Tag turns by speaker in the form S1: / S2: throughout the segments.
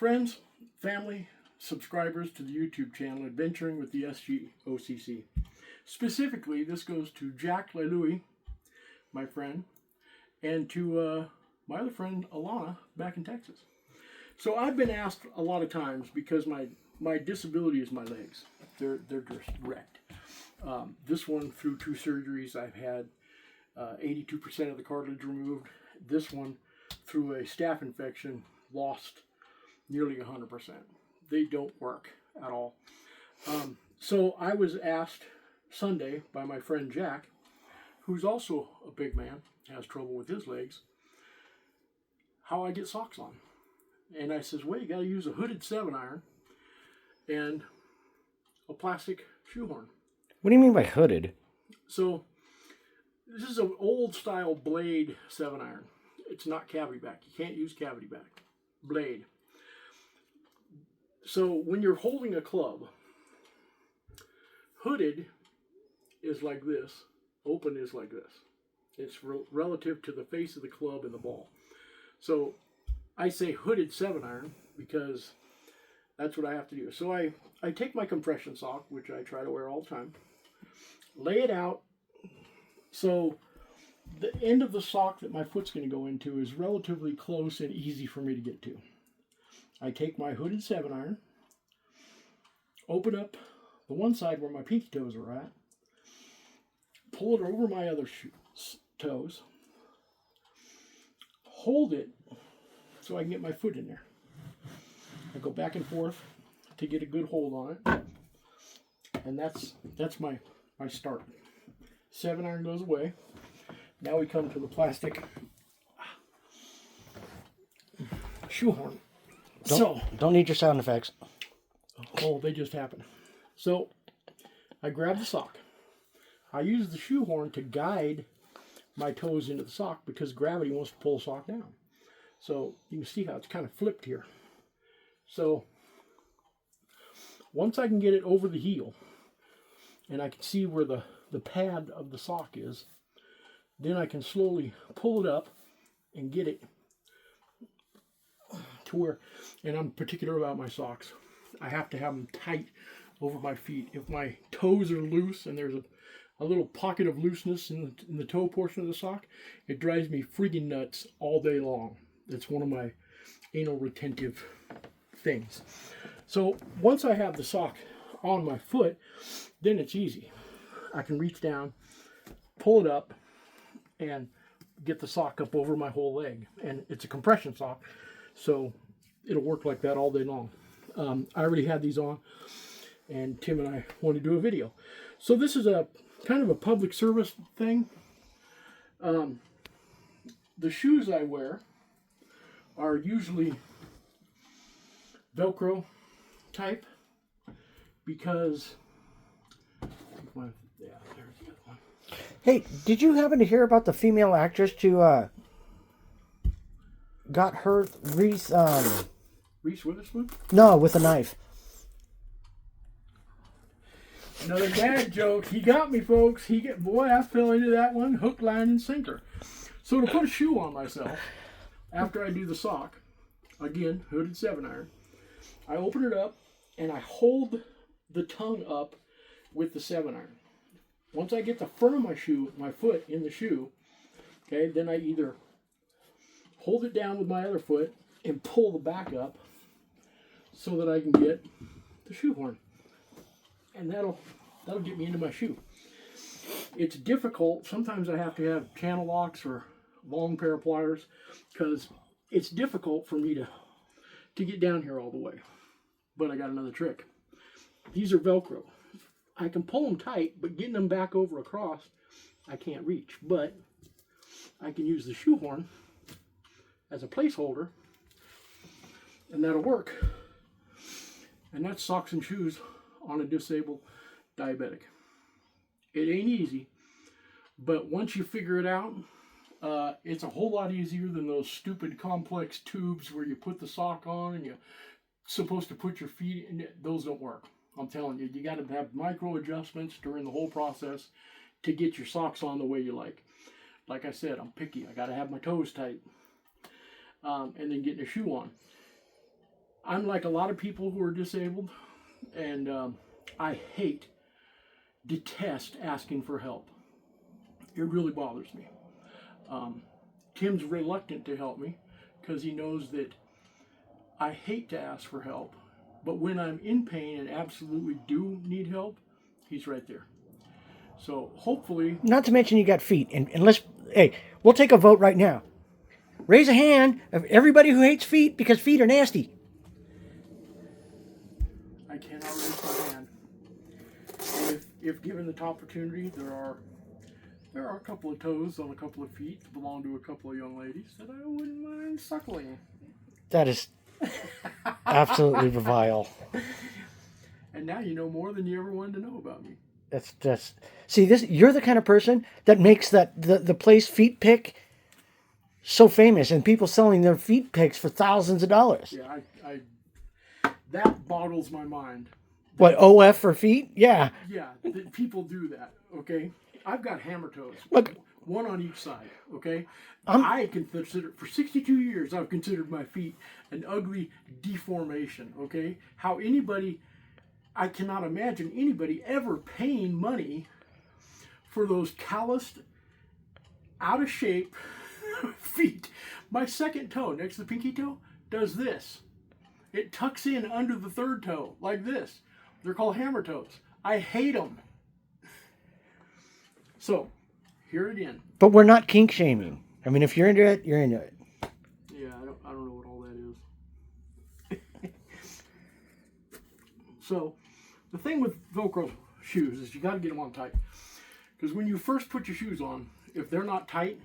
S1: Friends, family, subscribers to the YouTube channel Adventuring with the S.G.O.C.C. Specifically, this goes to Jack LeLouis, my friend, and to my other friend Alana back in Texas. So I've been asked a lot of times, because my disability is my legs. They're just wrecked. This one, through 2 surgeries, I've had 82% of the cartilage removed. This one, through a staph infection, lost nearly 100%. They don't work at all. So I was asked Sunday by my friend Jack, who's also a big man, has trouble with his legs, how I get socks on. And I says, well, you got to use a hooded 7-iron and a plastic shoehorn.
S2: What do you mean by hooded?
S1: So this is an old style blade 7-iron. It's not cavity back. You can't use cavity back. Blade. So when you're holding a club, hooded is like this. Open is like this. It's relative to the face of the club and the ball. So I say hooded 7-iron because that's what I have to do. So I take my compression sock, which I try to wear all the time, lay it out. So the end of the sock that my foot's going to go into is relatively close and easy for me to get to. I take my hooded 7-iron, open up the one side where my pinky toes are at, pull it over my other toes, hold it so I can get my foot in there. I go back and forth to get a good hold on it, and that's my start. 7-iron goes away. Now we come to the plastic shoehorn.
S2: Don't need your sound effects.
S1: Oh, they just happen. So I grab the sock. I use the shoehorn to guide my toes into the sock because gravity wants to pull the sock down. So you can see how it's kind of flipped here. So once I can get it over the heel and I can see where the pad of the sock is, then I can slowly pull it up and get it to where, and I'm particular about my socks, I have to have them tight over my feet. If my toes are loose and there's a little pocket of looseness in the toe portion of the sock, it drives me freaking nuts all day long. It's one of my anal retentive things. So once I have the sock on my foot, then it's easy. I can reach down, pull it up, and get the sock up over my whole leg. And it's a compression sock, so it'll work like that all day long. I already had these on, and Tim and I want to do a video. So this is a kind of a public service thing. The shoes I wear are usually Velcro type because there's the other one.
S2: Hey, did you happen to hear about the female actress who got her Reese
S1: Witherspoon?
S2: No, with a knife.
S1: Another dad joke. He got me, folks. Boy, I fell into that one hook, line, and sinker. So to put a shoe on myself after I do the sock, again, hooded 7-iron, I open it up and I hold the tongue up with the 7-iron. Once I get the front of my foot in the shoe, okay, then I either hold it down with my other foot and pull the back up so that I can get the shoehorn. And that'll get me into my shoe. It's difficult. Sometimes I have to have channel locks or long pair of pliers because it's difficult for me to get down here all the way. But I got another trick. These are Velcro. I can pull them tight, but getting them back over across, I can't reach. But I can use the shoehorn as a placeholder, and that'll work. And that's socks and shoes on a disabled diabetic. It ain't easy, but once you figure it out, it's a whole lot easier than those stupid complex tubes where you put the sock on and you're supposed to put your feet in. Those don't work. I'm telling you, you got to have micro adjustments during the whole process to get your socks on the way you like. Like I said, I'm picky. I got to have my toes tight, and then getting a shoe on. I'm like a lot of people who are disabled, and I detest asking for help. It really bothers me. Tim's reluctant to help me because he knows that I hate to ask for help. But when I'm in pain and absolutely do need help, he's right there. So hopefully,
S2: Not to mention you got feet. And let's, hey, we'll take a vote right now. Raise a hand of everybody who hates feet because feet are nasty.
S1: I cannot raise my hand. And if given the opportunity, there are a couple of toes on a couple of feet that belong to a couple of young ladies that I wouldn't mind suckling.
S2: That is absolutely vile.
S1: And now you know more than you ever wanted to know about me.
S2: That's see this. You're the kind of person that makes the place Feet Pick so famous, and people selling their feet picks for thousands of dollars.
S1: Yeah, that boggles my mind.
S2: What, OF for feet? Yeah.
S1: Yeah, that people do that. Okay, I've got hammer toes.
S2: Look,
S1: one on each side. Okay, I can consider for 62 years I've considered my feet an ugly deformation. Okay, how anybody. I cannot imagine anybody ever paying money for those calloused, out of shape feet. My second toe, next to the pinky toe, does this. It tucks in under the third toe, like this. They're called hammer toes. I hate them. So, here again.
S2: but we're not kink shaming. I mean, if you're into it, you're into it.
S1: Yeah, I don't know what all that is. So, the thing with Velcro shoes is you got to get them on tight. Because when you first put your shoes on, if they're not tight,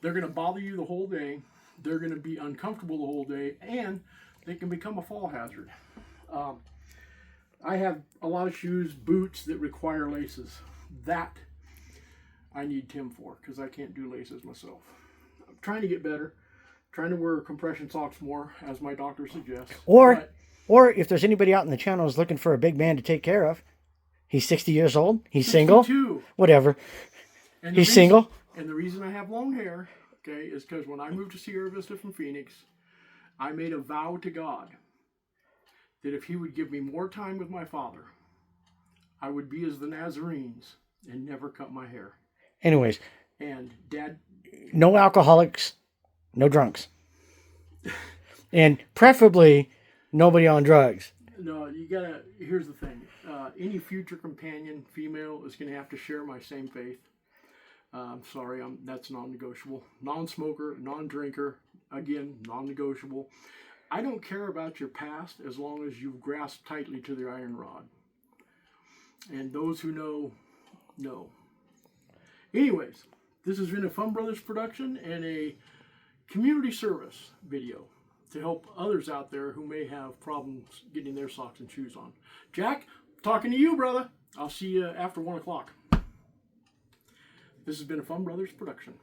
S1: they're going to bother you the whole day. They're going to be uncomfortable the whole day, and they can become a fall hazard. I have a lot of shoes, boots that require laces. That I need Tim for because I can't do laces myself. I'm trying to get better. Trying to wear compression socks more, as my doctor suggests.
S2: Or if there's anybody out in the channel who's looking for a big man to take care of, he's 60 years old, he's
S1: 62.
S2: single, whatever.
S1: And
S2: He's single.
S1: And the reason I have long hair, okay, is because when I moved to Sierra Vista from Phoenix, I made a vow to God that if he would give me more time with my father, I would be as the Nazarenes and never cut my hair.
S2: Anyways.
S1: And Dad...
S2: No alcoholics, no drunks. And preferably nobody on drugs.
S1: No, you gotta... Here's the thing. Any future companion, female, is going to have to share my same faith. I'm sorry, that's non-negotiable. Non-smoker, non-drinker, again, non-negotiable. I don't care about your past as long as you've grasped tightly to the iron rod. And those who know. Anyways, this has been a Fun Brothers production and a community service video to help others out there who may have problems getting their socks and shoes on. Jack, talking to you, brother. I'll see you after 1 o'clock. This has been a Fun Brothers production.